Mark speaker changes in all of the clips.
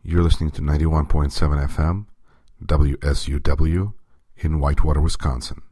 Speaker 1: You're listening to 91.7 FM, WSUW, in Whitewater, Wisconsin.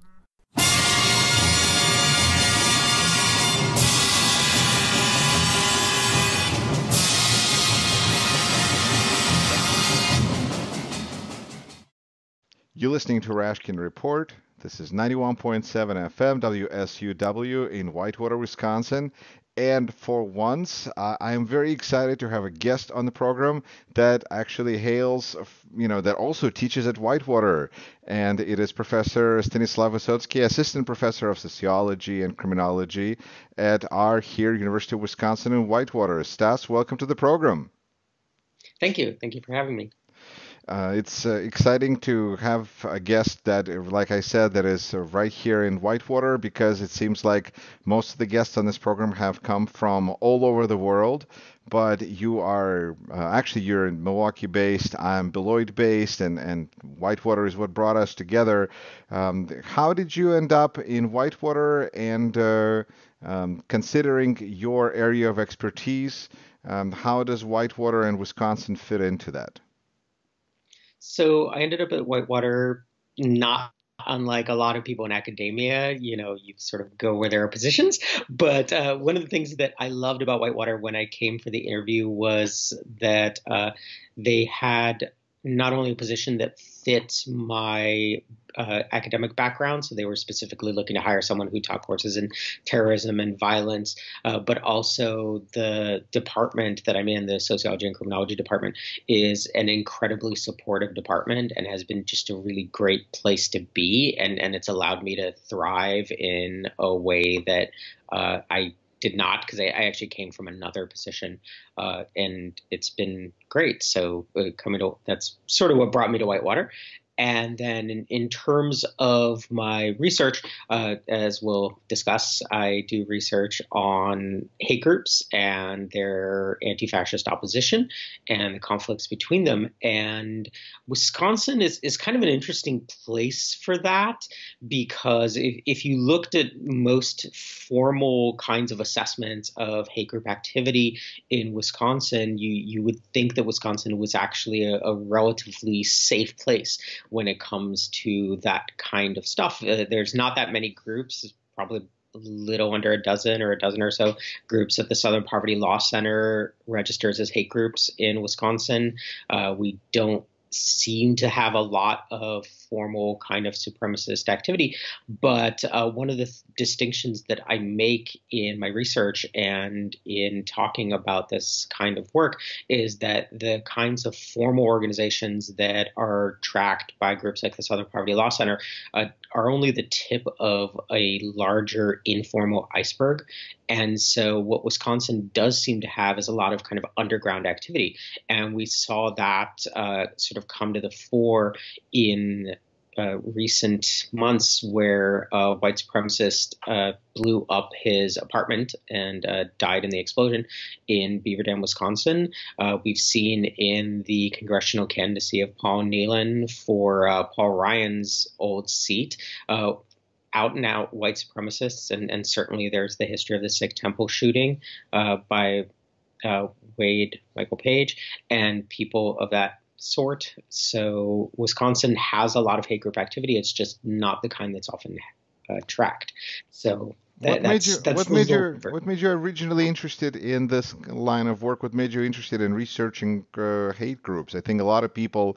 Speaker 1: You're listening to Rashkin Report. This is 91.7 FM, WSUW, in Whitewater, Wisconsin. And for once, I am very excited to have a guest on the program that actually hails, that also teaches at Whitewater. And it is Professor Stanislav Vysotsky, Assistant Professor of Sociology and Criminology at our here University of Wisconsin in Whitewater. Stas, welcome to the program.
Speaker 2: Thank you. Thank you for having me.
Speaker 1: It's exciting to have a guest that, like I said, that is right here in Whitewater, because it seems like most of the guests on this program have come from all over the world. But you are you're in Milwaukee based, I'm Beloit based, and Whitewater is what brought us together. How did you end up in Whitewater? And considering your area of expertise, how does Whitewater and Wisconsin fit into that?
Speaker 2: So I ended up at Whitewater, not unlike a lot of people in academia. You sort of go where there are positions. But one of the things that I loved about Whitewater when I came for the interview was that they had not only a position that fit my academic background, so they were specifically looking to hire someone who taught courses in terrorism and violence, but also the department that I'm in, the Sociology and Criminology department, is an incredibly supportive department and has been just a really great place to be, and it's allowed me to thrive in a way that I did not, because I actually came from another position, and it's been great. So that's sort of what brought me to Whitewater. And then in terms of my research, as we'll discuss, I do research on hate groups and their anti-fascist opposition and the conflicts between them. And Wisconsin is kind of an interesting place for that, because if you looked at most formal kinds of assessments of hate group activity in Wisconsin, you would think that Wisconsin was actually a relatively safe place when it comes to that kind of stuff. There's not that many groups, probably a little under a dozen or so groups that the Southern Poverty Law Center registers as hate groups in Wisconsin. We don't seem to have a lot of formal kind of supremacist activity. But one of the distinctions that I make in my research and in talking about this kind of work is that the kinds of formal organizations that are tracked by groups like the Southern Poverty Law Center are only the tip of a larger informal iceberg. And so what Wisconsin does seem to have is a lot of kind of underground activity. And we saw that sort of come to the fore in recent months, where a white supremacist blew up his apartment and died in the explosion in Beaver Dam, Wisconsin. We've seen in the congressional candidacy of Paul Nealon for Paul Ryan's old seat, out and out white supremacists, and certainly there's the history of the Sikh temple shooting by Wade Michael Page and people of that sort. So Wisconsin has a lot of hate group activity. It's just not the kind that's often tracked. So
Speaker 1: what made you originally interested in this line of work? What made you interested in researching hate groups? I think a lot of people,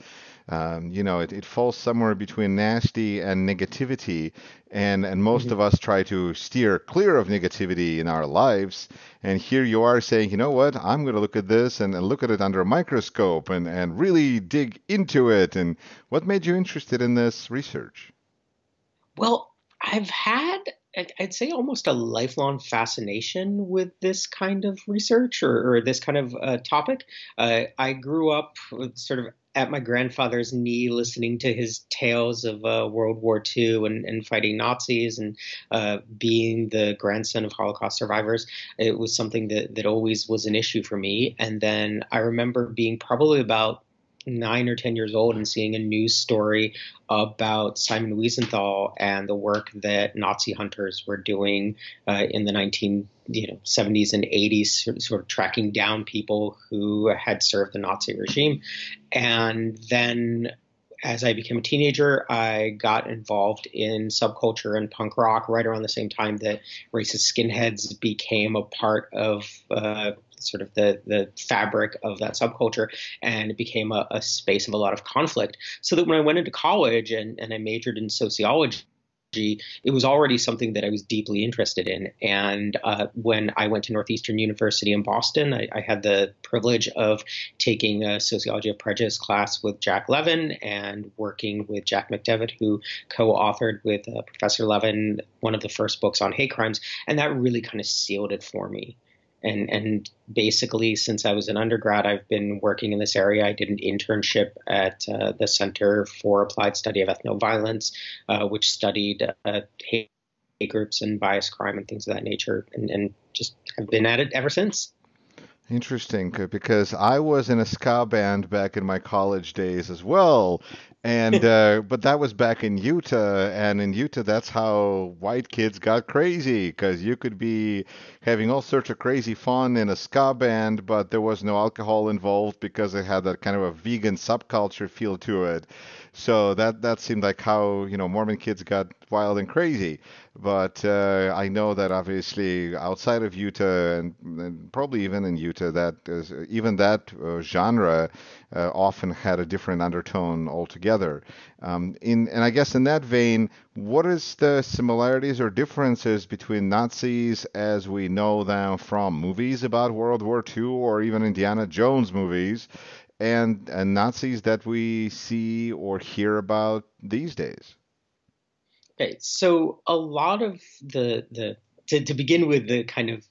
Speaker 1: it falls somewhere between nasty and negativity, and most of us try to steer clear of negativity in our lives. And here you are saying, you know what, I'm going to look at this and look at it under a microscope and really dig into it. And what made you interested in this research?
Speaker 2: Well, I've had, I'd say, almost a lifelong fascination with this kind of research or this kind of topic. I grew up sort of at my grandfather's knee, listening to his tales of World War II and fighting Nazis, and being the grandson of Holocaust survivors. It was something that always was an issue for me. And then I remember being probably about 9 or 10 years old and seeing a news story about Simon Wiesenthal and the work that Nazi hunters were doing in the 70s and 80s, sort of tracking down people who had served the Nazi regime. And then as I became a teenager, I got involved in subculture and punk rock right around the same time that racist skinheads became a part of sort of the fabric of that subculture, and it became a space of a lot of conflict. So that when I went into college and I majored in sociology, it was already something that I was deeply interested in. And when I went to Northeastern University in Boston, I had the privilege of taking a Sociology of Prejudice class with Jack Levin and working with Jack McDevitt, who co-authored with Professor Levin one of the first books on hate crimes. And that really kind of sealed it for me. And basically, since I was an undergrad, I've been working in this area. I did an internship at the Center for Applied Study of Ethnoviolence, which studied hate groups and bias crime and things of that nature, and just have been at it ever since.
Speaker 1: Interesting, because I was in a ska band back in my college days as well, and but that was back in Utah, and in Utah that's how white kids got crazy, because you could be having all sorts of crazy fun in a ska band, but there was no alcohol involved because it had that kind of a vegan subculture feel to it. So that seemed like how, Mormon kids got wild and crazy. But I know that obviously outside of Utah and probably even in Utah, that is, even that genre often had a different undertone altogether. And I guess in that vein, what is the similarities or differences between Nazis as we know them from movies about World War II or even Indiana Jones movies and Nazis that we see or hear about these days?
Speaker 2: Okay, so a lot of to begin with, the kind of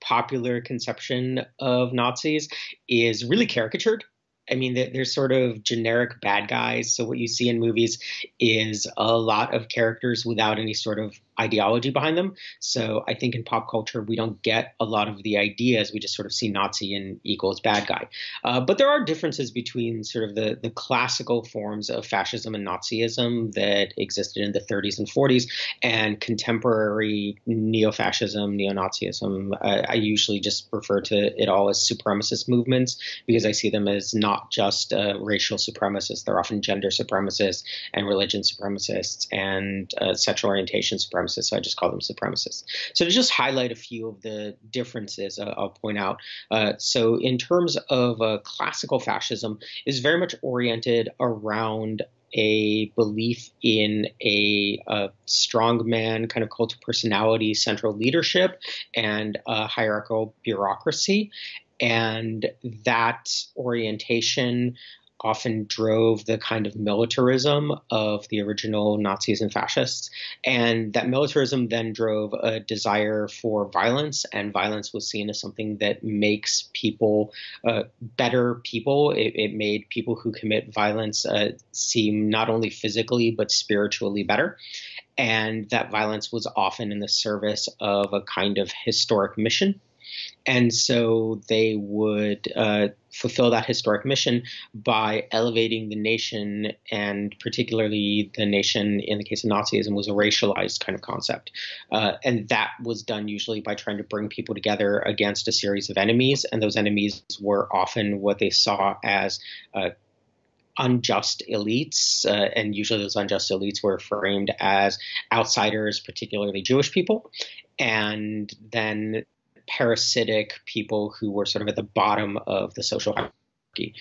Speaker 2: popular conception of Nazis is really caricatured. I mean, they're sort of generic bad guys. So what you see in movies is a lot of characters without any sort of ideology behind them. So I think in pop culture, we don't get a lot of the ideas. We just sort of see Nazi and equals bad guy. But there are differences between sort of the classical forms of fascism and Nazism that existed in the 30s and 40s and contemporary neo-fascism, neo-Nazism. I usually just refer to it all as supremacist movements because I see them as not just racial supremacists. They're often gender supremacists and religion supremacists and sexual orientation supremacists. So I just call them supremacists. So to just highlight a few of the differences, I'll point out. So in terms of classical fascism, is very much oriented around a belief in a strongman kind of cult of personality, central leadership, and hierarchical bureaucracy. And that orientation often drove the kind of militarism of the original Nazis and fascists. And that militarism then drove a desire for violence, and violence was seen as something that makes people better people. It made people who commit violence seem not only physically, but spiritually better. And that violence was often in the service of a kind of historic mission. And so they would fulfill that historic mission by elevating the nation, and particularly the nation in the case of Nazism was a racialized kind of concept. And that was done usually by trying to bring people together against a series of enemies. And those enemies were often what they saw as unjust elites, and usually those unjust elites were framed as outsiders, particularly Jewish people, and then parasitic people who were sort of at the bottom of the social hierarchy.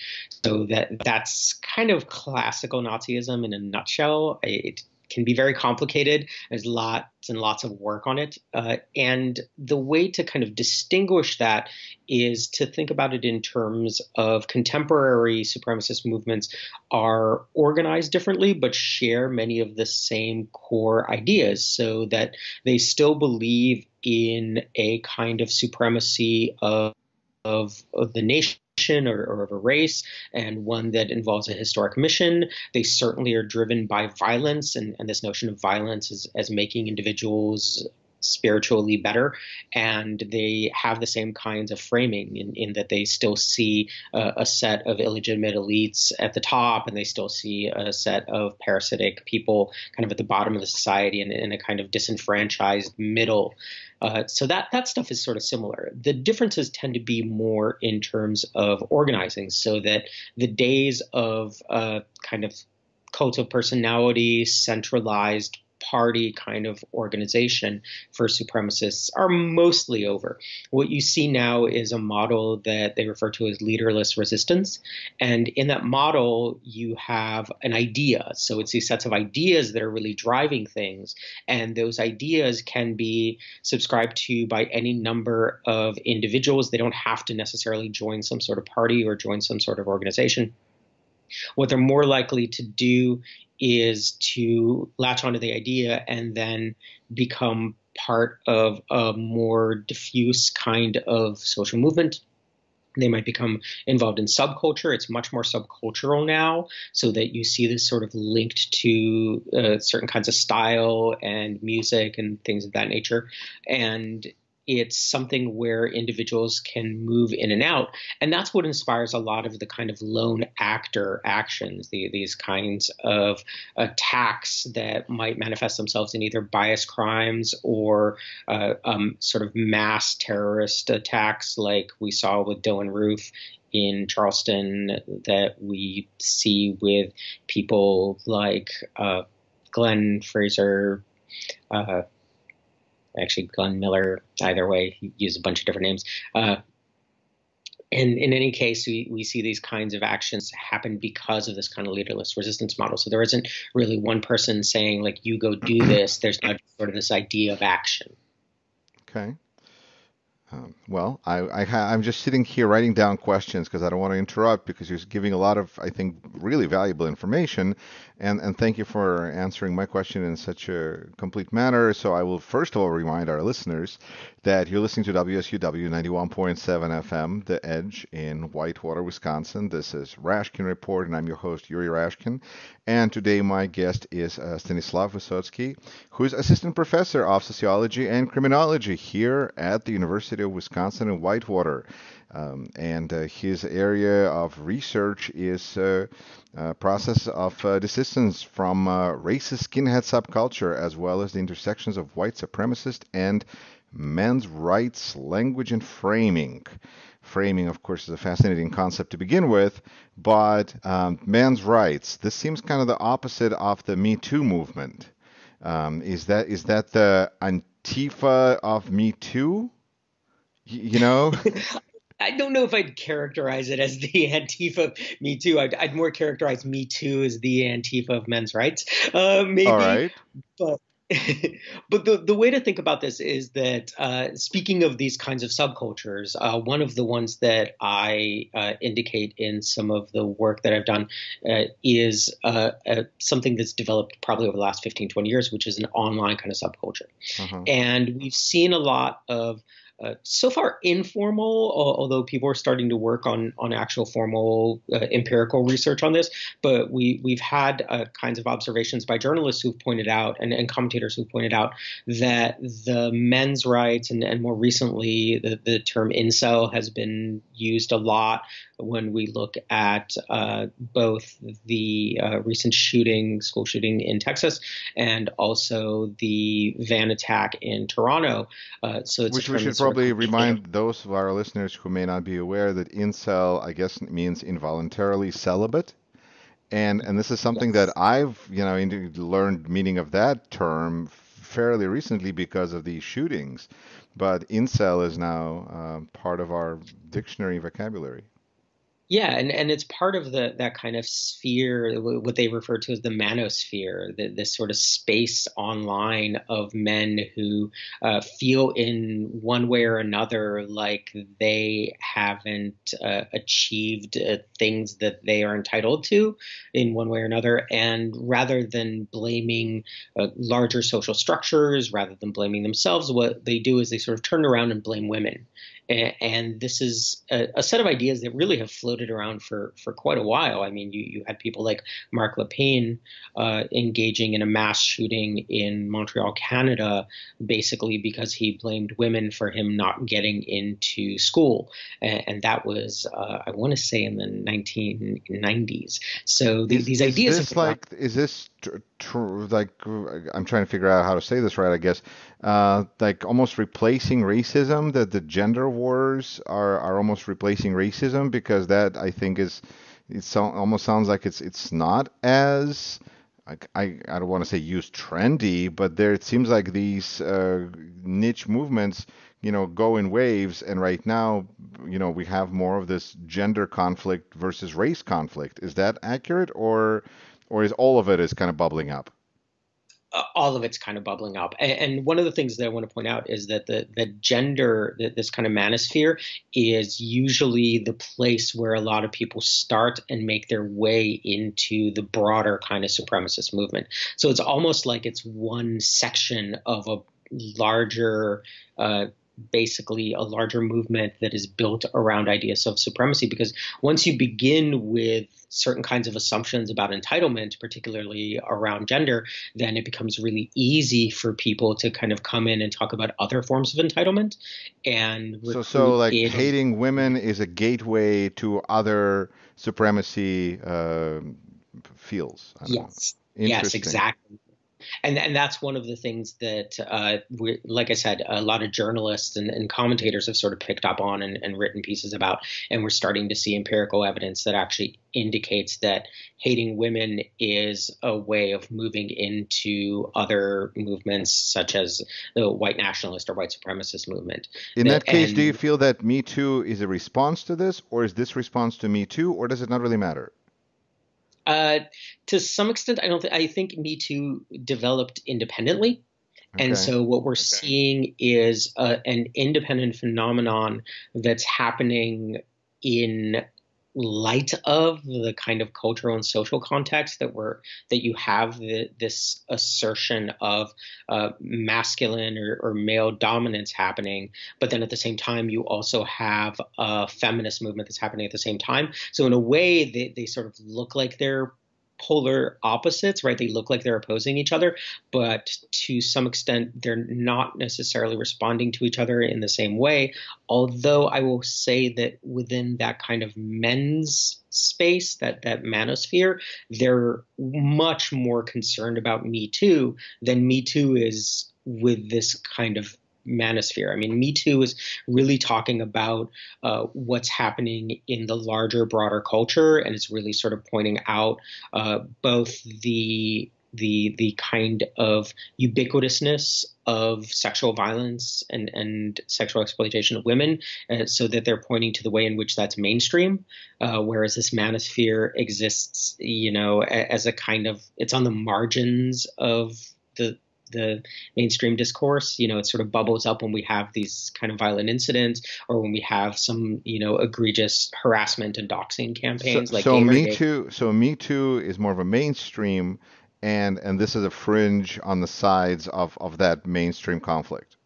Speaker 2: So that's kind of classical Nazism in a nutshell. It can be very complicated. There's lots and lots of work on it. And the way to kind of distinguish that is to think about it in terms of contemporary supremacist movements are organized differently, but share many of the same core ideas, so that they still believe in a kind of supremacy of the nation or of a race, and one that involves a historic mission. They certainly are driven by violence, and this notion of violence as making individuals spiritually better, and they have the same kinds of framing in that they still see a set of illegitimate elites at the top, and they still see a set of parasitic people kind of at the bottom of the society and in a kind of disenfranchised middle. So that stuff is sort of similar. The differences tend to be more in terms of organizing, so that the days of kind of cult of personality, centralized party kind of organization for supremacists are mostly over. What you see now is a model that they refer to as leaderless resistance. And in that model, you have an idea. So it's these sets of ideas that are really driving things. And those ideas can be subscribed to by any number of individuals. They don't have to necessarily join some sort of party or join some sort of organization. What they're more likely to do is to latch onto the idea and then become part of a more diffuse kind of social movement. They might become involved in subculture. It's much more subcultural now, so that you see this sort of linked to certain kinds of style and music and things of that nature. And it's something where individuals can move in and out. And that's what inspires a lot of the kind of lone actor actions, these kinds of attacks that might manifest themselves in either bias crimes or sort of mass terrorist attacks like we saw with Dylan Roof in Charleston, that we see with people like Glenn Fraser, actually Glenn Miller, either way, he used a bunch of different names. And in any case, we see these kinds of actions happen because of this kind of leaderless resistance model. So there isn't really one person saying, like, you go do this. There's not sort of this idea of action.
Speaker 1: Okay. Well, I'm just sitting here writing down questions because I don't want to interrupt, because you're giving a lot of, I think, really valuable information. And thank you for answering my question in such a complete manner. So I will first of all remind our listeners that you're listening to WSUW 91.7 FM, The Edge in Whitewater, Wisconsin. This is Rashkin Report, and I'm your host, Yuri Rashkin. And today my guest is Stanislav Vysotsky, who is Assistant Professor of Sociology and Criminology here at the University of Wisconsin in Whitewater. And his area of research is process of desistance from racist skinhead subculture, as well as the intersections of white supremacist and men's rights language and framing. Framing, of course, is a fascinating concept to begin with, but men's rights, this seems kind of the opposite of the Me Too movement. Is that the Antifa of Me Too? You know?
Speaker 2: I don't know if I'd characterize it as the Antifa of Me Too. I'd more characterize Me Too as the Antifa of men's rights, maybe.
Speaker 1: All right.
Speaker 2: But but the way to think about this is that speaking of these kinds of subcultures, one of the ones that I indicate in some of the work that I've done is something that's developed probably over the last 15, 20 years, which is an online kind of subculture. Uh-huh. And we've seen a lot of so far informal, although people are starting to work on actual formal empirical research on this. But we've had kinds of observations by journalists who've pointed out and commentators who've pointed out that the men's rights and more recently the term incel has been used a lot when we look at both the recent school shooting in Texas, and also the van attack in Toronto. So it's
Speaker 1: which we should probably remind those of our listeners who may not be aware that incel, I guess, means involuntarily celibate. And this is something that I've, learned meaning of that term fairly recently because of these shootings. But incel is now part of our dictionary vocabulary.
Speaker 2: Yeah, and it's part of that kind of sphere, what they refer to as the manosphere, this sort of space online of men who feel in one way or another like they haven't achieved things that they are entitled to in one way or another. And rather than blaming larger social structures, rather than blaming themselves, what they do is they sort of turn around and blame women. And this is a set of ideas that really have floated around for quite a while. I mean, you had people like Mark LePain engaging in a mass shooting in Montreal, Canada, basically because he blamed women for him not getting into school. And that was, I want to say, in the 1990s. So these
Speaker 1: Is
Speaker 2: ideas have
Speaker 1: this
Speaker 2: been around.
Speaker 1: like is this like I'm trying to figure out how to say this right, I guess. Like almost replacing racism, that the gender wars are almost replacing racism because that I think is almost sounds like it's not as like I don't want to say use trendy, but there it seems like these niche movements, go in waves, and right now, we have more of this gender conflict versus race conflict. Is that accurate, or is all of it is kind of bubbling up?
Speaker 2: All of it's kind of bubbling up. And one of the things that I want to point out is that the gender, this kind of manosphere, is usually the place where a lot of people start and make their way into the broader kind of supremacist movement. So it's almost like it's one section of a larger basically a larger movement that is built around ideas of supremacy. Because once you begin with certain kinds of assumptions about entitlement, particularly around gender, then it becomes really easy for people to kind of come in and talk about other forms of entitlement and
Speaker 1: So
Speaker 2: recruit
Speaker 1: like
Speaker 2: in.
Speaker 1: hating women is a gateway to other supremacy fields. I don't know.
Speaker 2: Yes. Yes,
Speaker 1: Interesting.
Speaker 2: exactly. And that's one of the things that, like I said, a lot of journalists and commentators have sort of picked up on and written pieces about, and we're starting to see empirical evidence that actually indicates that hating women is a way of moving into other movements, such as the white nationalist or white supremacist movement.
Speaker 1: In that case, do you
Speaker 2: And
Speaker 1: feel that Me Too is a response to this, or is this response to Me Too, or does it not really matter?
Speaker 2: uh, to some extent, I think Me Too developed independently. And
Speaker 1: Okay.
Speaker 2: so what we're seeing is an independent phenomenon that's happening in light of the kind of cultural and social context that you have this assertion of masculine or male dominance happening, but then at the same time you also have a feminist movement that's happening at the same time. So in a way, they sort of look like they're polar opposites, right? They look like they're opposing each other, but to some extent, they're not necessarily responding to each other in the same way. Although I will say that within that kind of men's space, that manosphere, they're much more concerned about Me Too than Me Too is with this kind of manosphere. I mean, Me Too is really talking about what's happening in the larger, broader culture, and it's really sort of pointing out both the kind of ubiquitousness of sexual violence and sexual exploitation of women, so that they're pointing to the way in which that's mainstream, whereas this manosphere exists, as a kind of, it's on the margins of the mainstream discourse. It sort of bubbles up when we have these kind of violent incidents, or when we have some, egregious harassment and doxing
Speaker 1: So,
Speaker 2: campaigns like
Speaker 1: so Me
Speaker 2: Gamergate.
Speaker 1: Too, so Me Too is more of a mainstream, and this is a fringe on the sides of that mainstream conflict.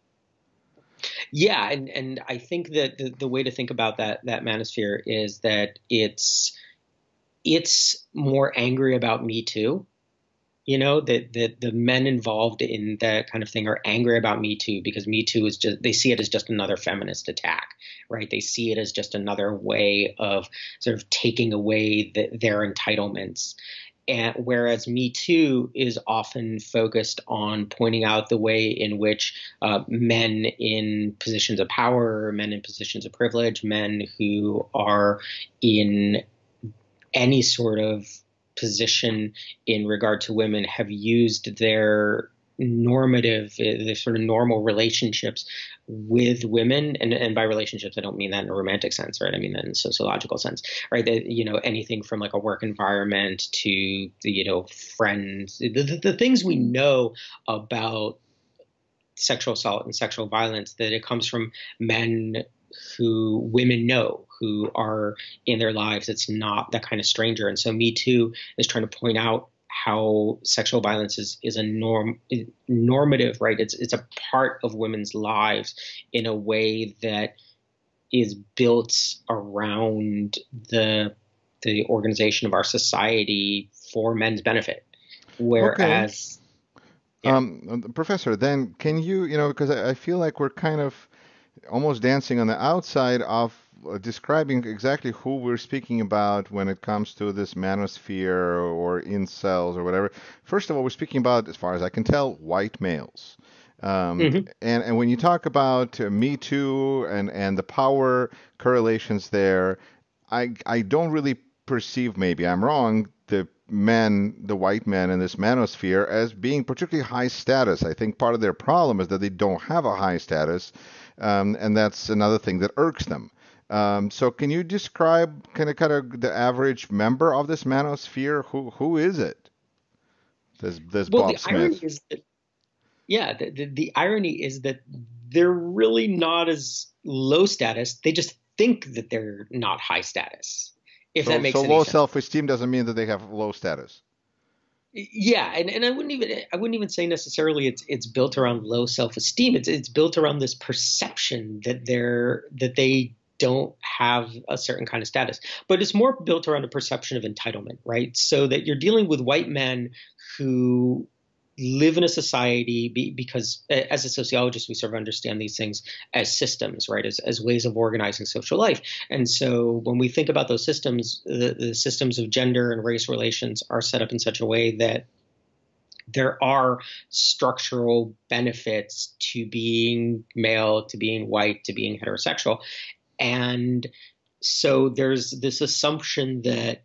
Speaker 2: Yeah, and I think that the way to think about that manosphere is that it's more angry about Me Too. That the men involved in that kind of thing are angry about Me Too because Me Too is just, they see it as just another feminist attack, right? They see it as just another way of sort of taking away their entitlements. And whereas Me Too is often focused on pointing out the way in which men in positions of power, men in positions of privilege, men who are in any sort of position in regard to women have used their their sort of normal relationships with women, and by relationships I don't mean that in a romantic sense, right? I mean that in a sociological sense, right? That, anything from like a work environment to friends, the things we know about sexual assault and sexual violence, that it comes from men who women know, who are in their lives. It's not that kind of stranger. And so Me Too is trying to point out how sexual violence is a normative, right? It's a part of women's lives in a way that is built around the organization of our society for men's benefit.
Speaker 1: Okay.
Speaker 2: Whereas, yeah.
Speaker 1: Professor, then can you, because I feel like we're kind of almost dancing on the outside of describing exactly who we're speaking about when it comes to this manosphere or incels or whatever. First of all, we're speaking about, as far as I can tell, white males.
Speaker 2: Hmm.
Speaker 1: And when you talk about Me Too and the power correlations there, I don't really perceive, maybe I'm wrong, the white men in this manosphere as being particularly high status. I think part of their problem is that they don't have a high status, and that's another thing that irks them. So can you describe kind of the average member of this manosphere? Who is it? This
Speaker 2: Well, the
Speaker 1: Bob
Speaker 2: irony
Speaker 1: Smith.
Speaker 2: is that, yeah, the irony is that they're really not as low status. They just think that they're not high status, if that
Speaker 1: So
Speaker 2: makes any
Speaker 1: low
Speaker 2: sense.
Speaker 1: self-esteem doesn't mean that they have low status.
Speaker 2: Yeah, and I wouldn't even say necessarily it's built around low self-esteem. It's built around this perception that they don't have a certain kind of status. But it's more built around a perception of entitlement, right? So that you're dealing with white men who live in a society because as a sociologist we sort of understand these things as systems, right, as ways of organizing social life. And so when we think about those systems, the systems of gender and race relations are set up in such a way that there are structural benefits to being male, to being white, to being heterosexual. And so there's this assumption that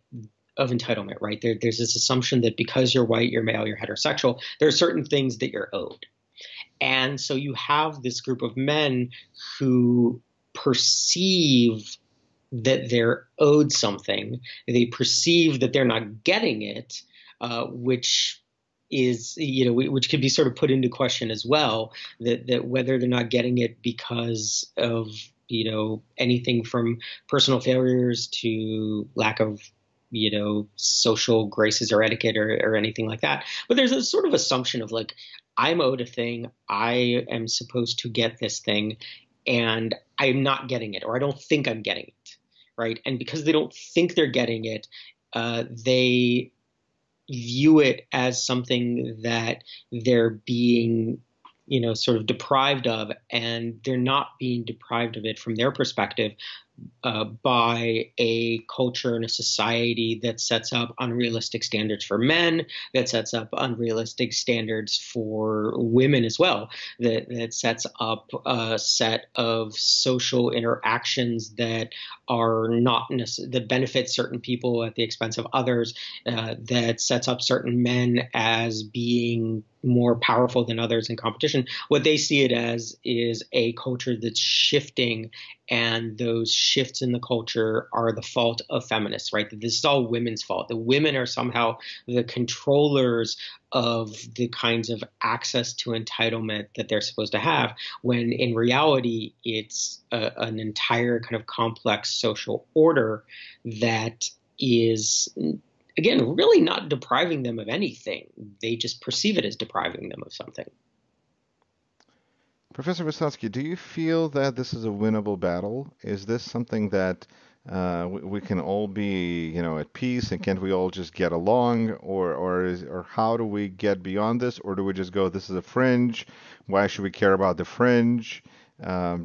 Speaker 2: of entitlement, right? There's this assumption that because you're white, you're male, you're heterosexual, there are certain things that you're owed. And so you have this group of men who perceive that they're owed something. They perceive that they're not getting it, which is, which could be sort of put into question as well, that whether they're not getting it because of, anything from personal failures to lack of, social graces or etiquette or anything like that. But there's a sort of assumption of like, I'm owed a thing, I am supposed to get this thing, and I'm not getting it, or I don't think I'm getting it, right? And because they don't think they're getting it, they view it as something that they're being, sort of deprived of, and they're not being deprived of it from their perspective by a culture and a society that sets up unrealistic standards for men, that sets up unrealistic standards for women as well, that sets up a set of social interactions that are not that benefit certain people at the expense of others, that sets up certain men as being more powerful than others in competition. What they see it as is a culture that's shifting, and those shifts in the culture are the fault of feminists, right? That this is all women's fault. The women are somehow the controllers of the kinds of access to entitlement that they're supposed to have, when in reality, it's an entire kind of complex social order that is, again, really not depriving them of anything. They just perceive it as depriving them of something.
Speaker 1: Professor Vysotsky, do you feel that this is a winnable battle? Is this something that we can all be, at peace, and can't we all just get along, or how do we get beyond this, or do we just go, this is a fringe? Why should we care about the fringe?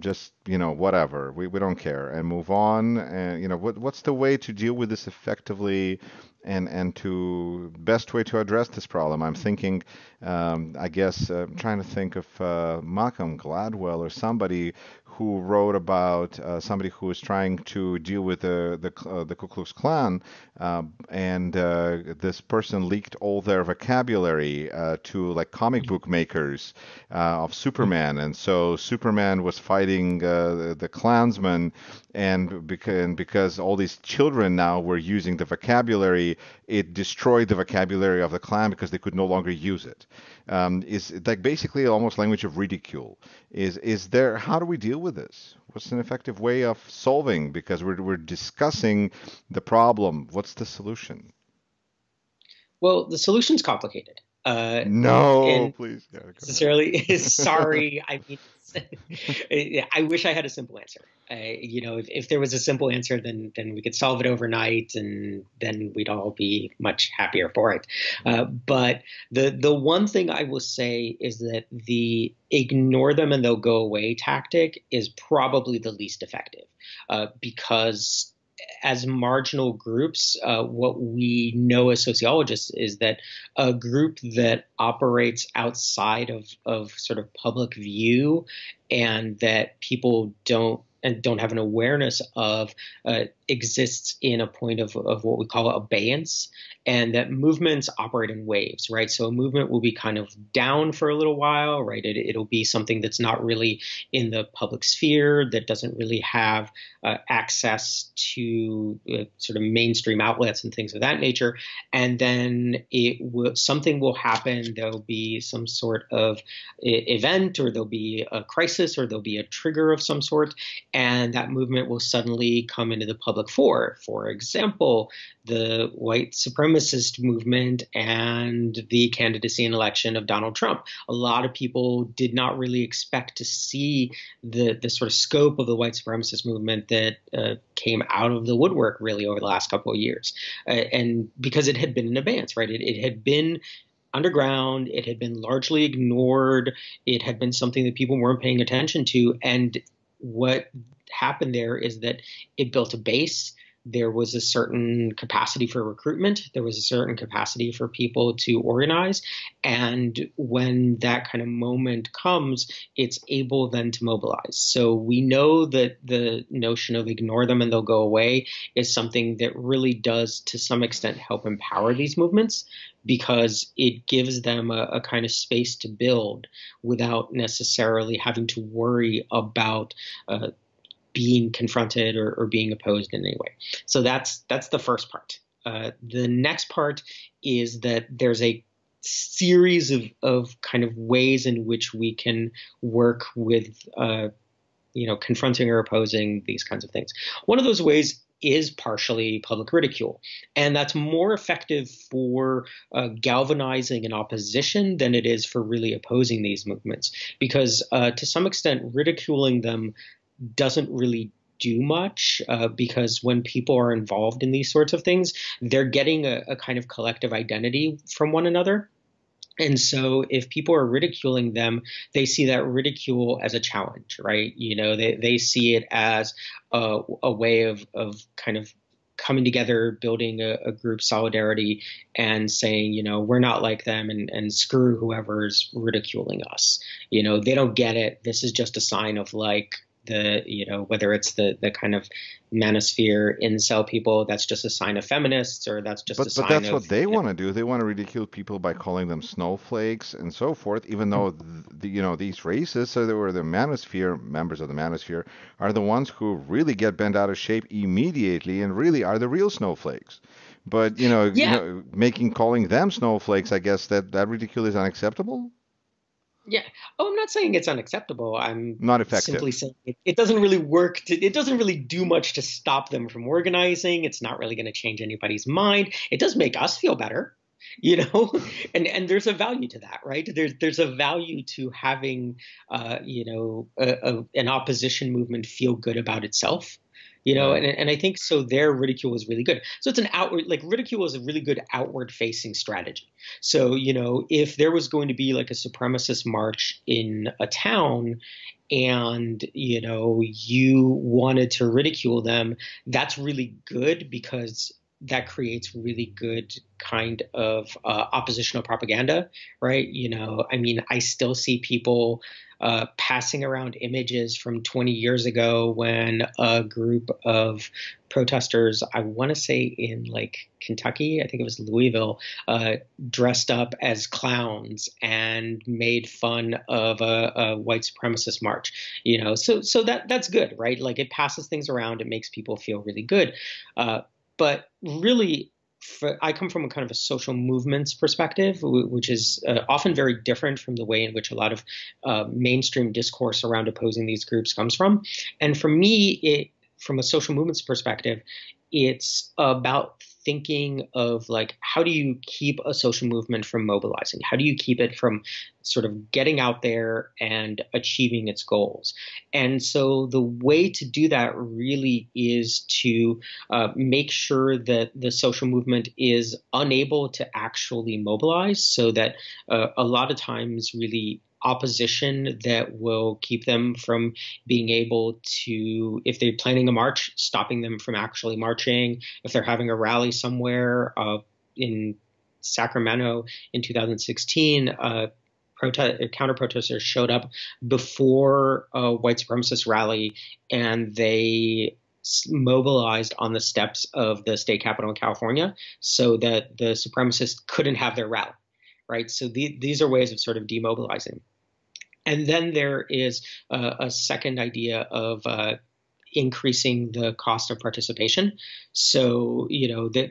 Speaker 1: Just, whatever. We don't care and move on. And what's the way to deal with this effectively, and to best way to address this problem? I'm thinking, I guess, trying to think of Malcolm Gladwell or somebody who wrote about somebody who was trying to deal with the Ku Klux Klan, and this person leaked all their vocabulary to like comic book makers of Superman, and so Superman was fighting the Klansmen, and because all these children now were using the vocabulary, it destroyed the vocabulary of the Klan because they could no longer use it. Is like basically almost language of ridicule. Is there? How do we deal with this? What's an effective way of solving? Because we're discussing the problem. What's the solution?
Speaker 2: Well, the solution's complicated.
Speaker 1: No,
Speaker 2: And
Speaker 1: please. Yeah, go ahead.
Speaker 2: necessarily sorry. I mean, I wish I had a simple answer. If there was a simple answer, then we could solve it overnight, and then we'd all be much happier for it. But the one thing I will say is that the ignore them and they'll go away tactic is probably the least effective, because as marginal groups, what we know as sociologists is that a group that operates outside of sort of public view and that people don't have an awareness of, exists in a point of what we call abeyance, and that movements operate in waves, right? So a movement will be kind of down for a little while, right? It'll be something that's not really in the public sphere, that doesn't really have access to sort of mainstream outlets and things of that nature. And then something will happen. There'll be some sort of event, or there'll be a crisis, or there'll be a trigger of some sort, and that movement will suddenly come into the public fore. For example, the white supremacist movement and the candidacy and election of Donald Trump. A lot of people did not really expect to see the sort of scope of the white supremacist movement that came out of the woodwork really over the last couple of years. And because it had been in advance, right? It had been underground. It had been largely ignored. It had been something that people weren't paying attention to. And what happened there is that it built a base. There was a certain capacity for recruitment. There was a certain capacity for people to organize. And when that kind of moment comes, it's able then to mobilize. So we know that the notion of ignore them and they'll go away is something that really does, to some extent, help empower these movements, because it gives them a kind of space to build without necessarily having to worry about being confronted or being opposed in any way. So that's the first part. The next part is that there's a series of kind of ways in which we can work with confronting or opposing these kinds of things. One of those ways is partially public ridicule. And that's more effective for galvanizing an opposition than it is for really opposing these movements. Because to some extent, ridiculing them doesn't really do much, because when people are involved in these sorts of things, they're getting a kind of collective identity from one another. And so if people are ridiculing them, they see that ridicule as a challenge, right? They see it as a way of kind of coming together, building a group solidarity, and saying, we're not like them, and screw whoever's ridiculing us. They don't get it. This is just a sign of like, whether it's the kind of manosphere incel people, that's just a sign of feminists, or that's just a sign
Speaker 1: But that's
Speaker 2: of,
Speaker 1: what they want to do. They want to ridicule people by calling them snowflakes and so forth, even though these racists or the manosphere members of the manosphere are the ones who really get bent out of shape immediately and really are the real snowflakes. But
Speaker 2: yeah.
Speaker 1: calling them snowflakes, I guess that ridicule is unacceptable.
Speaker 2: Yeah. Oh, I'm not saying it's unacceptable. I'm
Speaker 1: Not
Speaker 2: simply
Speaker 1: effective.
Speaker 2: saying it doesn't really work. It doesn't really do much to stop them from organizing. It's not really going to change anybody's mind. It does make us feel better, you know, and there's a value to that, right? There's a value to having, an opposition movement feel good about itself.
Speaker 1: Right.
Speaker 2: And I think so their ridicule is really good. So it's an outward, like ridicule is a really good outward facing strategy. So, if there was going to be like a supremacist march in a town and, you wanted to ridicule them, that's really good because that creates really good kind of oppositional propaganda, right? I mean, I still see people passing around images from 20 years ago when a group of protesters, I want to say in like Kentucky, I think it was Louisville, dressed up as clowns and made fun of a white supremacist march. So that's good, right? Like it passes things around, it makes people feel really good. But really, I come from a kind of a social movements perspective, which is often very different from the way in which a lot of mainstream discourse around opposing these groups comes from. And for me, from a social movements perspective, it's about thinking of like, how do you keep a social movement from mobilizing? How do you keep it from sort of getting out there and achieving its goals? And so the way to do that really is to make sure that the social movement is unable to actually mobilize, so that a lot of times really opposition that will keep them from being able to, if they're planning a march, stopping them from actually marching. If they're having a rally somewhere in Sacramento in 2016, counter protesters showed up before a white supremacist rally, and they mobilized on the steps of the state capitol in California so that the supremacists couldn't have their rally. Right. So these are ways of sort of demobilizing. And then there is a second idea of increasing the cost of participation. So,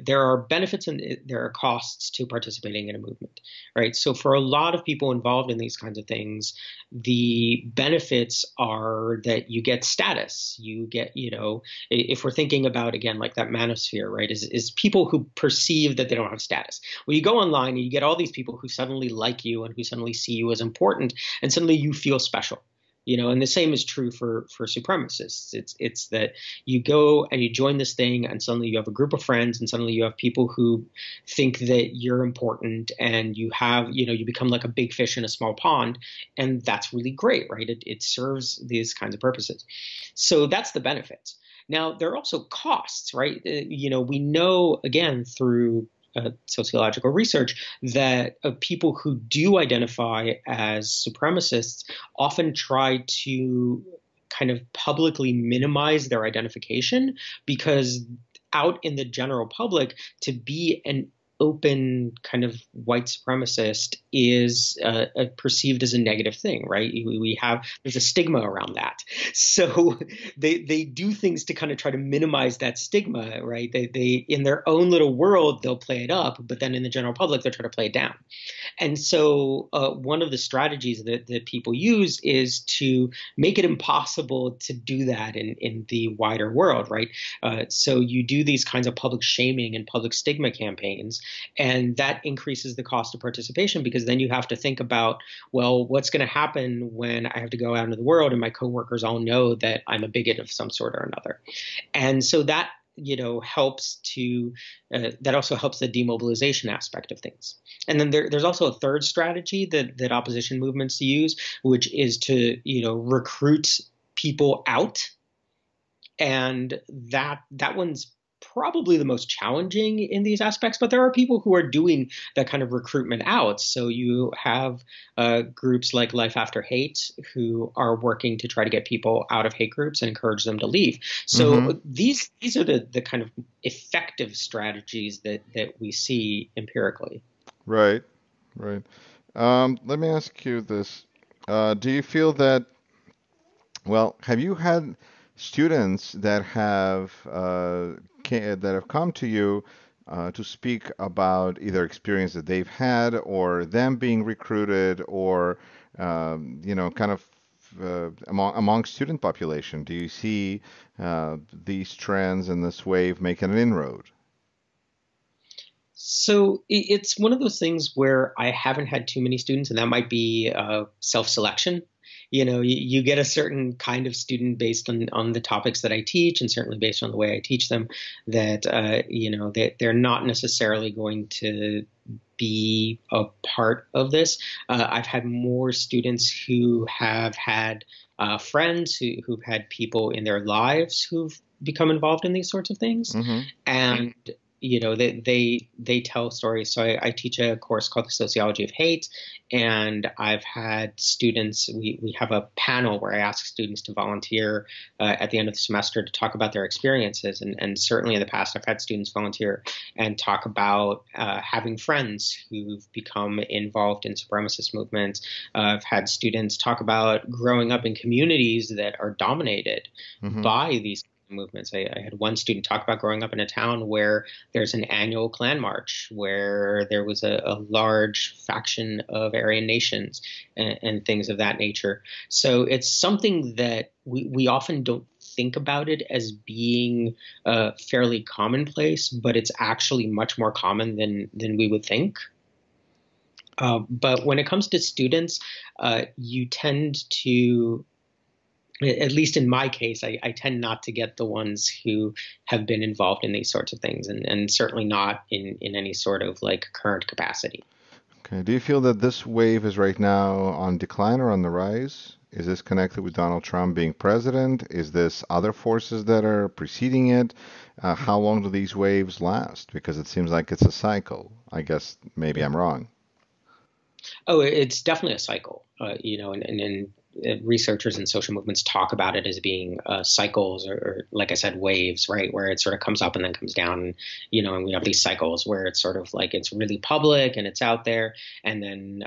Speaker 2: there are benefits and there are costs to participating in a movement, right? So for a lot of people involved in these kinds of things, the benefits are that you get status. You get, if we're thinking about, again, like that manosphere, right, is people who perceive that they don't have status. Well, you go online and you get all these people who suddenly like you and who suddenly see you as important, and suddenly you feel special. And the same is true for supremacists. It's that you go and you join this thing, and suddenly you have a group of friends, and suddenly you have people who think that you're important, and you have, you become like a big fish in a small pond, and that's really great, right? It serves these kinds of purposes. So that's the benefits. Now, there are also costs, right? We know, again, through sociological research, that people who do identify as supremacists often try to kind of publicly minimize their identification, because out in the general public, to be an open kind of white supremacist is perceived as a negative thing, right? There's a stigma around that. So they do things to kind of try to minimize that stigma, right? They in their own little world, they'll play it up, but then in the general public, they'll try to play it down. And so one of the strategies that people use is to make it impossible to do that in the wider world, right? So you do these kinds of public shaming and public stigma campaigns, and that increases the cost of participation, because then you have to think about, well, what's going to happen when I have to go out into the world and my coworkers all know that I'm a bigot of some sort or another. And so that helps to that also helps the demobilization aspect of things. And then there's also a third strategy that opposition movements use, which is to recruit people out, and that one's probably the most challenging in these aspects, but there are people who are doing that kind of recruitment out. So you have groups like Life After Hate who are working to try to get people out of hate groups and encourage them to leave. So these are the kind of effective strategies that we see empirically.
Speaker 1: Right, right. Let me ask you this. Do you feel that, well, have you had students that have come to you to speak about either experience that they've had, or them being recruited, or kind of among student population? Do you see these trends and this wave making an inroad?
Speaker 2: So it's one of those things where I haven't had too many students, and that might be self-selection. You get a certain kind of student based on the topics that I teach, and certainly based on the way I teach them, that they're not necessarily going to be a part of this. I've had more students who have had friends who've had people in their lives who've become involved in these sorts of things, and they tell stories. So I teach a course called the Sociology of Hate, and I've had students, we have a panel where I ask students to volunteer at the end of the semester to talk about their experiences. And certainly in the past, I've had students volunteer and talk about having friends who've become involved in supremacist movements. I've had students talk about growing up in communities that are dominated by these movements. I had one student talk about growing up in a town where there's an annual Klan march, where there was a large faction of Aryan nations and things of that nature. So it's something that we often don't think about it as being fairly commonplace, but it's actually much more common than we would think. But when it comes to students, you tend to, at least in my case, I tend not to get the ones who have been involved in these sorts of things, and certainly not in any sort of like current capacity.
Speaker 1: Okay. Do you feel that this wave is right now on decline or on the rise? Is this connected with Donald Trump being president? Is this other forces that are preceding it? How long do these waves last? Because it seems like it's a cycle. I guess maybe I'm wrong.
Speaker 2: Oh, it's definitely a cycle, and researchers and social movements talk about it as being cycles or, like I said, waves, right? Where it sort of comes up and then comes down, and we have these cycles where it's sort of like it's really public and it's out there. And then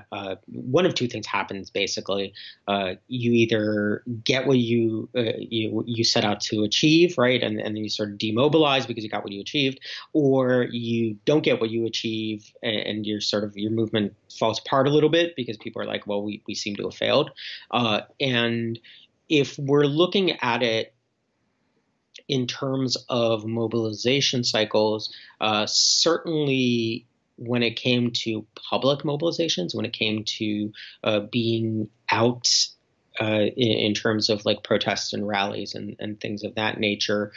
Speaker 2: one of two things happens, basically. You either get what you set out to achieve, right? And then you sort of demobilize because you got what you achieved, or you don't get what you achieve and your movement falls apart a little bit because people are like, well, we seem to have failed. And if we're looking at it in terms of mobilization cycles, certainly when it came to public mobilizations, when it came to being out in terms of like protests and rallies and things of that nature,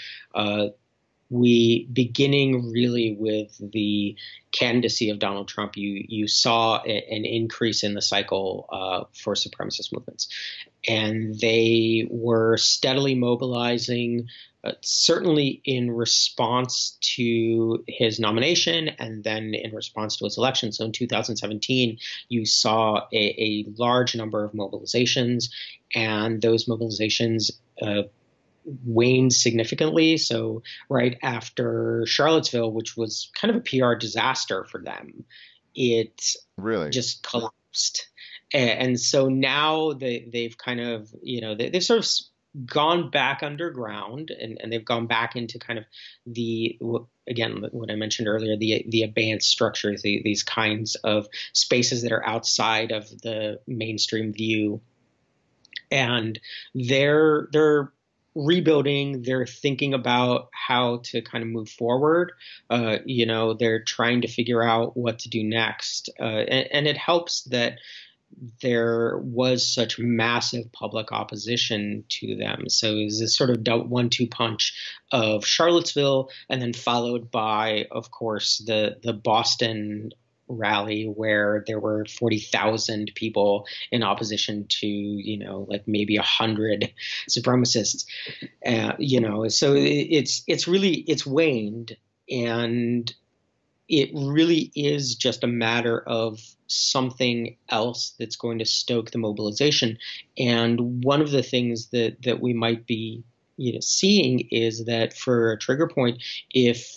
Speaker 2: we beginning really with the candidacy of Donald Trump, you saw an increase in the cycle for supremacist movements, and they were steadily mobilizing, certainly in response to his nomination and then in response to his election. So in 2017, you saw a large number of mobilizations, and those mobilizations waned significantly. So right after Charlottesville, which was kind of a PR disaster for them, it
Speaker 1: Really?
Speaker 2: just collapsed. And so now they've kind of, they've sort of gone back underground, and they've gone back into kind of again, what I mentioned earlier, the abeyance structures, these kinds of spaces that are outside of the mainstream view. And they're rebuilding, they're thinking about how to kind of move forward. They're trying to figure out what to do next. And it helps that there was such massive public opposition to them. So it was this sort of 1-2 punch of Charlottesville, and then followed by, of course, the Boston rally where there were 40,000 people in opposition to, like maybe 100 supremacists. So it's waned, and it really is just a matter of something else that's going to stoke the mobilization. And one of the things that we might be seeing is that for a trigger point, if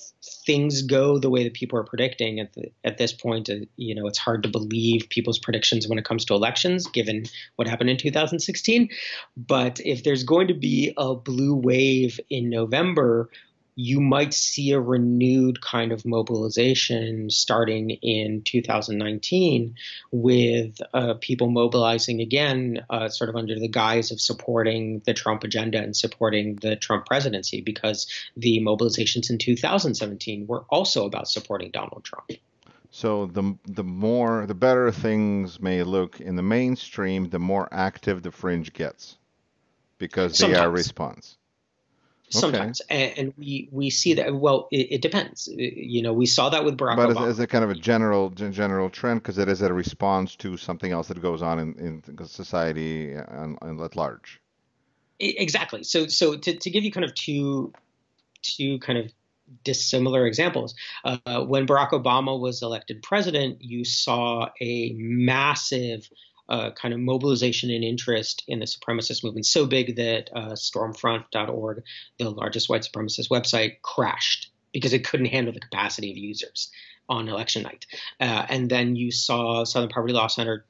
Speaker 2: things go the way that people are predicting at this point, it's hard to believe people's predictions when it comes to elections, given what happened in 2016. But if there's going to be a blue wave in November, you might see a renewed kind of mobilization starting in 2019 with people mobilizing again, sort of under the guise of supporting the Trump agenda and supporting the Trump presidency, because the mobilizations in 2017 were also about supporting Donald Trump.
Speaker 1: So the better things may look in the mainstream, the more active the fringe gets, because they are a response.
Speaker 2: Sometimes, okay. And we see that. Well, it depends. We saw that with Barack Obama.
Speaker 1: But as a kind of a general trend, because it is a response to something else that goes on in society and at large.
Speaker 2: Exactly. So to give you kind of two kind of dissimilar examples, when Barack Obama was elected president, you saw a massive kind of mobilization and interest in the supremacist movement, so big that Stormfront.org, the largest white supremacist website, crashed because it couldn't handle the capacity of users on election night. And then you saw Southern Poverty Law Center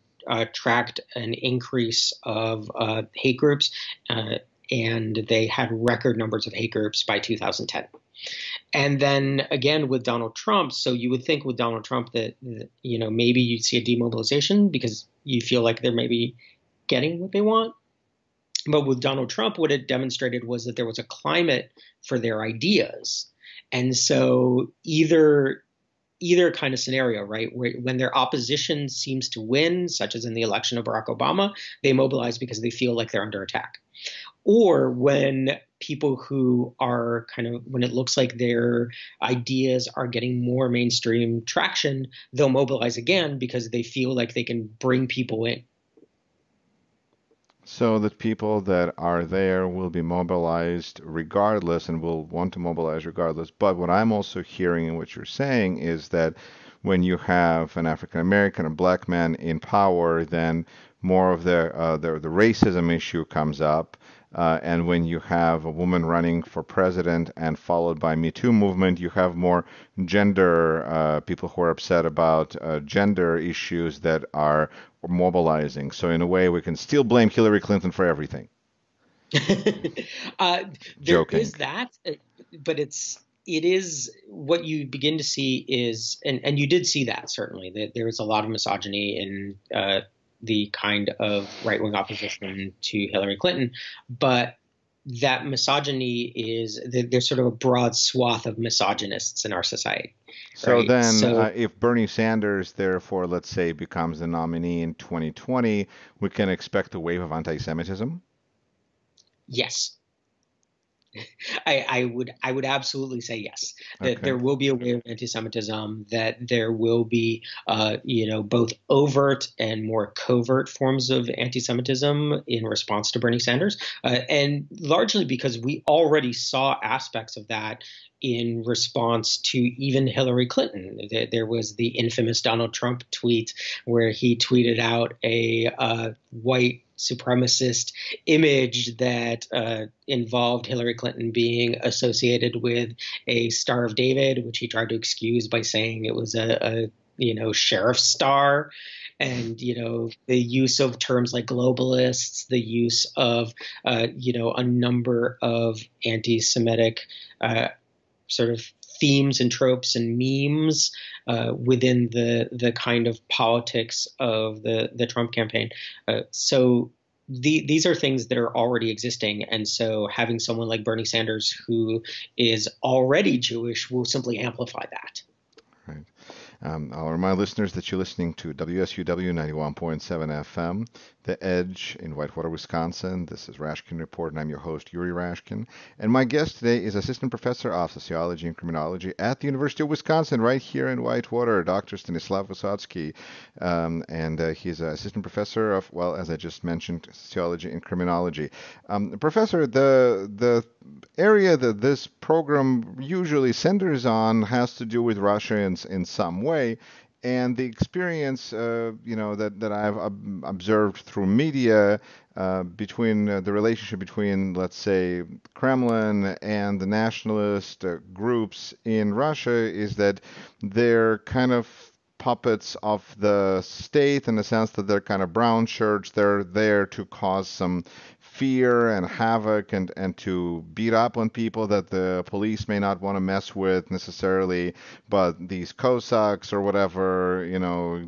Speaker 2: tracked an increase of hate groups, and they had record numbers of hate groups by 2010. And then again with Donald Trump, so you would think with Donald Trump that, maybe you'd see a demobilization because you feel like they're maybe getting what they want. But with Donald Trump, what it demonstrated was that there was a climate for their ideas. And so either kind of scenario, right, where when their opposition seems to win, such as in the election of Barack Obama, they mobilize because they feel like they're under attack. Or when people who are kind of, when it looks like their ideas are getting more mainstream traction, they'll mobilize again because they feel like they can bring people in.
Speaker 1: So that people that are there will be mobilized regardless and will want to mobilize regardless. But what I'm also hearing in what you're saying is that when you have an African American or black man in power, then more of the racism issue comes up. And when you have a woman running for president and followed by Me Too movement, you have more gender people who are upset about gender issues that are mobilizing. So in a way, we can still blame Hillary Clinton for everything.
Speaker 2: uh, there
Speaker 1: Joking.
Speaker 2: is that, but it is what you begin to see is, and you did see that certainly, that there is a lot of misogyny in the kind of right wing opposition to Hillary Clinton, but that misogyny is there's sort of a broad swath of misogynists in our society,
Speaker 1: So
Speaker 2: right?
Speaker 1: then,
Speaker 2: So
Speaker 1: if Bernie Sanders, therefore, let's say, becomes the nominee in 2020, we can expect a wave of anti-Semitism.
Speaker 2: yes, I would absolutely say yes. That
Speaker 1: Okay.
Speaker 2: there will be a wave of anti-Semitism. That there will be, both overt and more covert forms of anti-Semitism in response to Bernie Sanders, and largely because we already saw aspects of that in response to even Hillary Clinton. There was the infamous Donald Trump tweet where he tweeted out a white supremacist image that involved Hillary Clinton being associated with a Star of David, which he tried to excuse by saying it was a sheriff's star. And the use of terms like globalists, the use of a number of anti-Semitic sort of themes and tropes and memes within the kind of politics of the Trump campaign. So these are things that are already existing, and so having someone like Bernie Sanders who is already Jewish will simply amplify that.
Speaker 1: Right. I'll remind listeners that you're listening to WSUW 91.7 FM, The Edge in Whitewater, Wisconsin. This is Rashkin Report, and I'm your host, Yuri Rashkin. And my guest today is Assistant Professor of Sociology and Criminology at the University of Wisconsin, right here in Whitewater, Dr. Stanislav Vysotsky. And he's an Assistant Professor of, well, as I just mentioned, Sociology and Criminology. Professor, the area that this program usually centers on has to do with Russia in some way. And the experience, that I've observed through media between the relationship between, let's say, Kremlin and the nationalist groups in Russia is that they're kind of puppets of the state in the sense that they're kind of brown shirts. They're there to cause some fear and havoc and to beat up on people that the police may not want to mess with necessarily, but these Cossacks or whatever,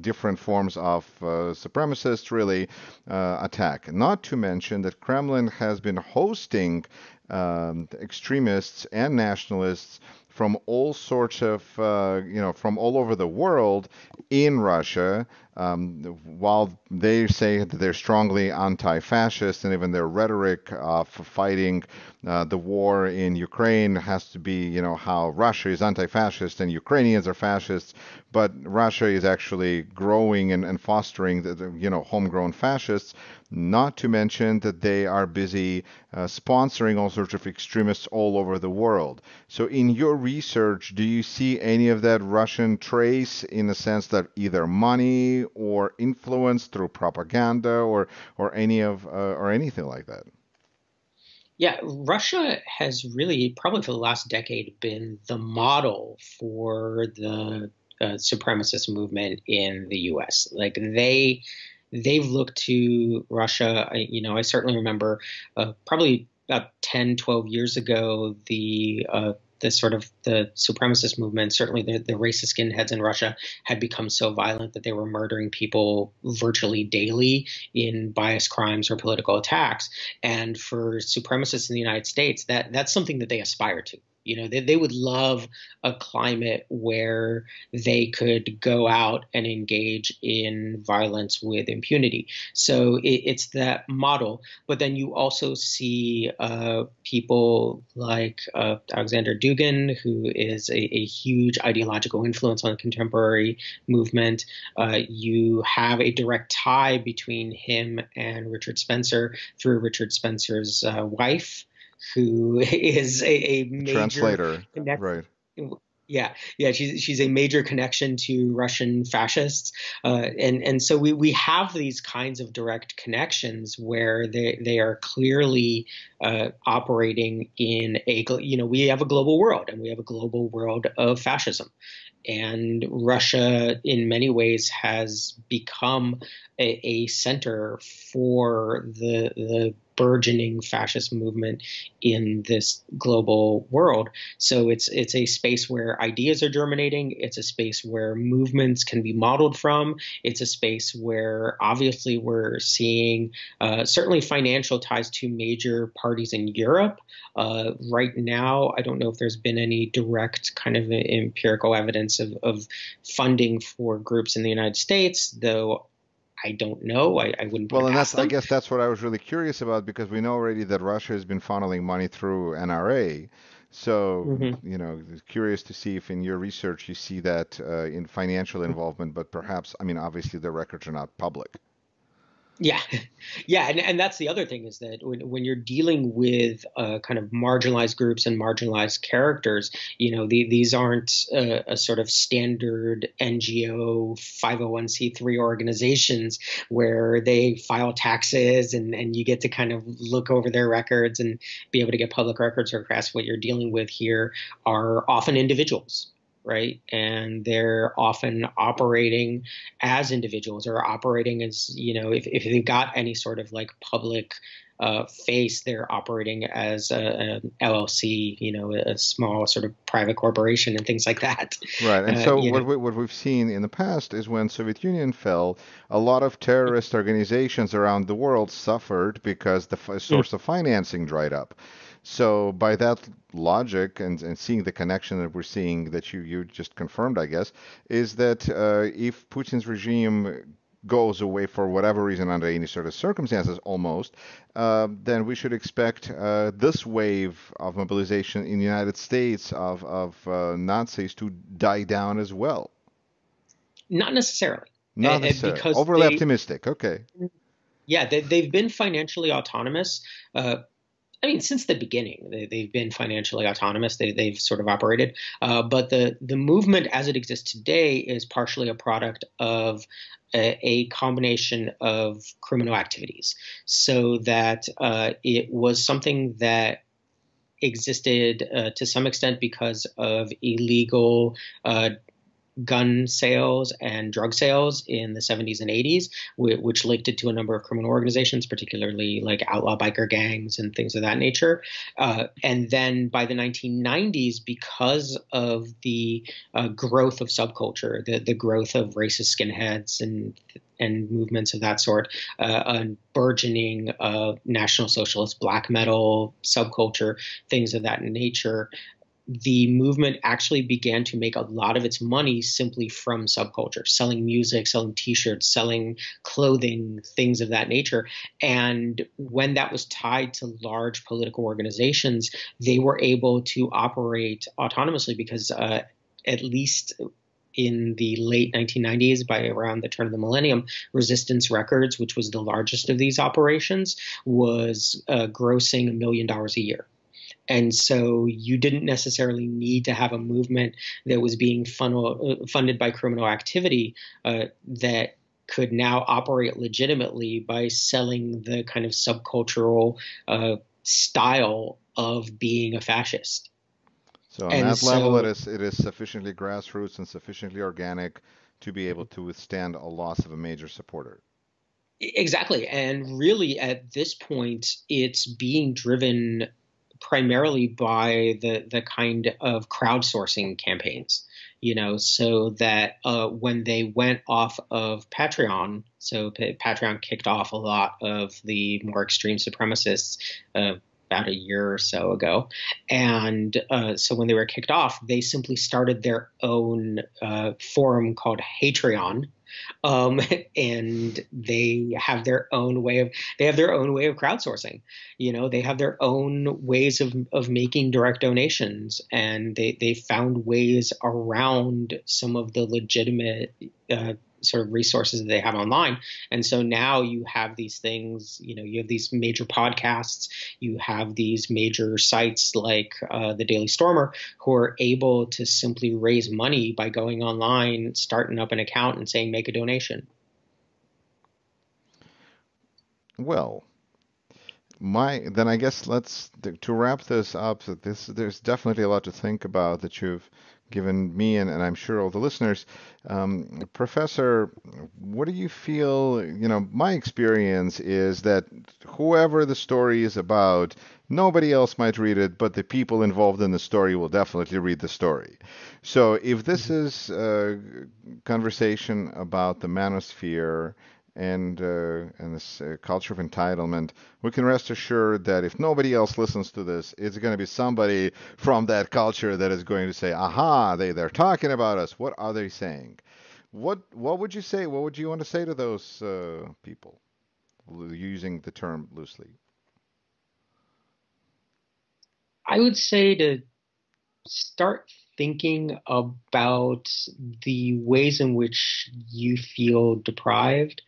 Speaker 1: different forms of supremacists really attack. Not to mention that Kremlin has been hosting extremists and nationalists from all sorts of, from all over the world in Russia, while they say that they're strongly anti-fascist, and even their rhetoric of fighting the war in Ukraine has to be, how Russia is anti-fascist and Ukrainians are fascists, but Russia is actually growing and fostering the homegrown fascists. Not to mention that they are busy sponsoring all sorts of extremists all over the world. So, in your research, do you see any of that Russian trace in the sense that either money or influence through propaganda or anything like that?
Speaker 2: Yeah, Russia has really, probably for the last decade, been the model for the supremacist movement in the U.S. Like they've looked to Russia. I certainly remember probably about 10, 12 years ago, the the sort of the supremacist movement, certainly the racist skinheads in Russia, had become so violent that they were murdering people virtually daily in bias crimes or political attacks. And for supremacists in the United States, that's something that they aspire to. They would love a climate where they could go out and engage in violence with impunity. So it's that model. But then you also see people like Alexander Dugin, who is a huge ideological influence on the contemporary movement. You have a direct tie between him and Richard Spencer through Richard Spencer's wife, who is a major
Speaker 1: Translator,
Speaker 2: connection.
Speaker 1: right?
Speaker 2: Yeah, she's a major connection to Russian fascists, and so we have these kinds of direct connections where they are clearly operating in we have a global world, and we have a global world of fascism. And Russia, in many ways, has become a center for the burgeoning fascist movement in this global world. So it's a space where ideas are germinating. It's a space where movements can be modeled from. It's a space where obviously we're seeing certainly financial ties to major parties in Europe. Right now, I don't know if there's been any direct kind of empirical evidence of funding for groups in the United States, though I don't know. I wouldn't put
Speaker 1: Well,
Speaker 2: it
Speaker 1: and
Speaker 2: past
Speaker 1: I
Speaker 2: them.
Speaker 1: guess that's what I was really curious about because we know already that Russia has been funneling money through NRA. So,
Speaker 2: Mm-hmm.
Speaker 1: curious to see if in your research you see that in financial involvement, but perhaps, I mean, obviously the records are not public.
Speaker 2: Yeah, yeah, and that's the other thing is that when you're dealing with kind of marginalized groups and marginalized characters, these aren't a sort of standard NGO 501c3 organizations where they file taxes and you get to kind of look over their records and be able to get public records requests. What you're dealing with here are often individuals, right? And they're often operating as individuals or operating as, if they've got any sort of like public face, they're operating as an LLC, a small sort of private corporation and things like that.
Speaker 1: Right, and
Speaker 2: Uh,
Speaker 1: so
Speaker 2: you know,
Speaker 1: what we've seen in the past is when Soviet Union fell, a lot of terrorist organizations around the world suffered because the source of financing dried up. So by that logic and seeing the connection that we're seeing that you just confirmed, I guess, is that if Putin's regime goes away for whatever reason under any sort of circumstances almost, then we should expect this wave of mobilization in the United States of Nazis to die down as well.
Speaker 2: Not necessarily,
Speaker 1: Not necessarily.
Speaker 2: because
Speaker 1: Overly optimistic. Okay.
Speaker 2: they've been financially autonomous. I mean, since the beginning, they've been financially autonomous. They've sort of operated, but the movement as it exists today is partially a product of a combination of criminal activities. So that it was something that existed to some extent because of illegal gun sales and drug sales in the 70s and 80s, which linked it to a number of criminal organizations, particularly like outlaw biker gangs and things of that nature. And then by the 1990s, because of the growth of subculture, the growth of racist skinheads and movements of that sort, a burgeoning National Socialist black metal subculture, things of that nature, the movement actually began to make a lot of its money simply from subculture, selling music, selling t-shirts, selling clothing, things of that nature. And when that was tied to large political organizations, they were able to operate autonomously because at least in the late 1990s, by around the turn of the millennium, Resistance Records, which was the largest of these operations, was grossing $1 million a year. And so you didn't necessarily need to have a movement that was being funded by criminal activity that could now operate legitimately by selling the kind of subcultural style of being a fascist.
Speaker 1: So on
Speaker 2: And
Speaker 1: that level,
Speaker 2: so
Speaker 1: it is sufficiently grassroots and sufficiently organic to be able to withstand a loss of a major supporter.
Speaker 2: exactly. And really at this point, it's being driven primarily by the kind of crowdsourcing campaigns, so that when they went off of Patreon, so Patreon kicked off a lot of the more extreme supremacists about a year or so ago. And so when they were kicked off, they simply started their own forum called Hatreon. And they have their own way of crowdsourcing. They have their own ways of making direct donations, and they found ways around some of the legitimate sort of resources that they have online. And so now you have these things, you have these major podcasts, you have these major sites like the Daily Stormer, who are able to simply raise money by going online, starting up an account and saying, make a donation.
Speaker 1: Well, then I guess to wrap this up, there's definitely a lot to think about that you've given me and I'm sure all the listeners. Professor, what do you feel? My experience is that whoever the story is about, nobody else might read it, but the people involved in the story will definitely read the story. So if this is a conversation about the manosphere and this culture of entitlement, we can rest assured that if nobody else listens to this, it's going to be somebody from that culture that is going to say, aha, they're talking about us. What are they saying? What would you say? What would you want to say to those people, using the term loosely?
Speaker 2: I would say to start thinking about the ways in which you feel deprived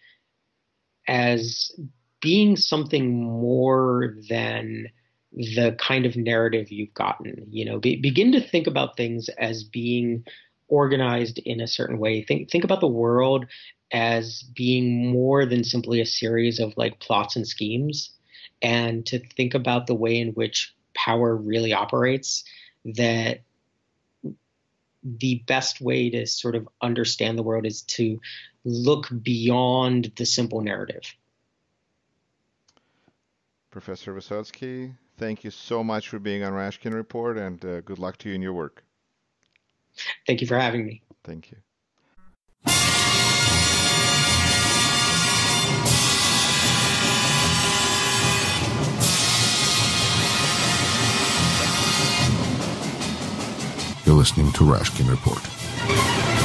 Speaker 2: as being something more than the kind of narrative you've gotten. Begin to think about things as being organized in a certain way. Think about the world as being more than simply a series of like plots and schemes, and to think about the way in which power really operates. That the best way to sort of understand the world is to look beyond the simple narrative.
Speaker 1: Professor Vysotsky, thank you so much for being on Rashkin Report, and good luck to you in your work.
Speaker 2: Thank you for having me.
Speaker 1: Thank you.
Speaker 3: You're listening to Rashkin Report.